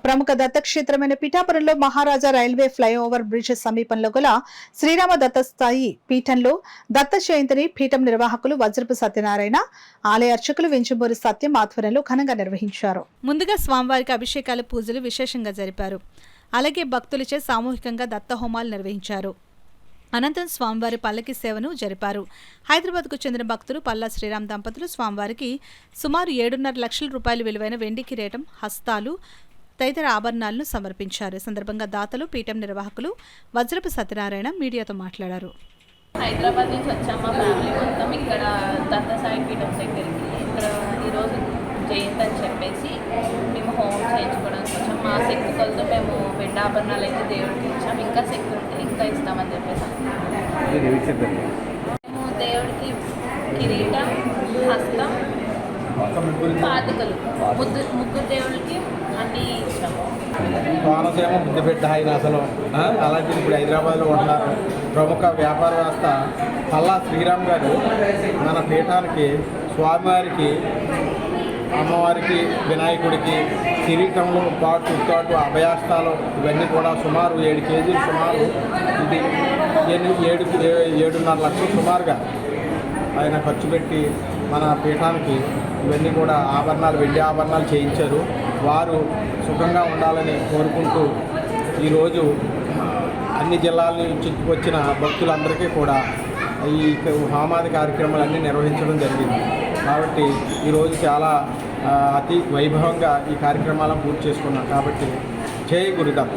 ప్రముఖ దత్తక్షేత్రమైన పిఠాపురంలో మహారాజా railway flyover bridge సమీపంలో గల శ్రీరామ దత్తస్థాయి పీఠంలో దత్త జయంతిని పీఠం నిర్వాహకులు వజ్రపు సత్యనారాయణ, ఆలయ అర్చకులు వెంచంబూరి సత్యం ఆధ్వర్యంలో ఘనంగా నిర్వహించారు. ముందుగా స్వామివారికి అభిషేకాలు, పూజలు విశేషంగా జరిపారు. అలాగే భక్తులచే సామూహికంగా దత్త హోమాలు నిర్వహించారు. అనంతరం స్వామివారి పల్లకి సేవను జరిపారు. హైదరాబాద్కు చెందిన భక్తులు పల్లా శ్రీరామ్ దంపతులు స్వామివారికి సుమారు 7.5 లక్షల రూపాయల విలువైన వెండి కిరీటం, హస్తాలు తదితర ఆభరణాలను సమర్పించారు. ఈ సందర్భంగా దాతలు, పీఠం నిర్వాహకులు వజ్రపు సత్యనారాయణ మీడియాతో మాట్లాడారు. హైదరాబాద్ నుంచి వచ్చాము మా ఫ్యామిలీ మొత్తం ఇక్కడ దత్తసాయి పీఠం దగ్గరికి. ఇక్కడ ఈరోజు జయంతి అని చెప్పేసి మేము హోమం చేయించుకోవడానికి వచ్చాం. మా శక్తి కొలతో మేము వెండి ఆభరణాలు అయితే దేవుడికి ఇచ్చాము. ఇంకా శక్తి ఉంటే ఇంకా ఇస్తామని చెప్పేసి మేము దేవుడికి కిరీటం, హస్తం, పాతికలు, ముగ్గురు దేవుడికి అన్నీ ఇచ్చాము. కోనసీమ ముద్దుబిడ్డ ఆయన అసలు అలాంటి ఇప్పుడు హైదరాబాద్లో ఉన్నారు. ప్రముఖ వ్యాపారవేత్త పల్లా శ్రీరామ్ గారు మన పీఠానికి స్వామివారికి, అమ్మవారికి, వినాయకుడికి కిరీటంలో పాటు అభయాస్తాలు ఇవన్నీ కూడా సుమారు 7 కేజీలు, సుమారు ఇది 7.5 లక్షలు సుమారుగా ఆయన ఖర్చు పెట్టి మన పీఠానికి ఇవన్నీ కూడా ఆభరణాలు, వెండి ఆభరణాలు చేయించారు. వారు సుఖంగా ఉండాలని కోరుకుంటూ ఈరోజు అన్ని జిల్లాల నుంచి వచ్చిన భక్తులందరికీ కూడా ఈ హోమాది కార్యక్రమాలన్నీ నిర్వహించడం జరిగింది. కాబట్టి ఈరోజు చాలా అతి వైభవంగా ఈ కార్యక్రమాలను పూర్తి చేసుకున్నాం. కాబట్టి జై గురుదత్త.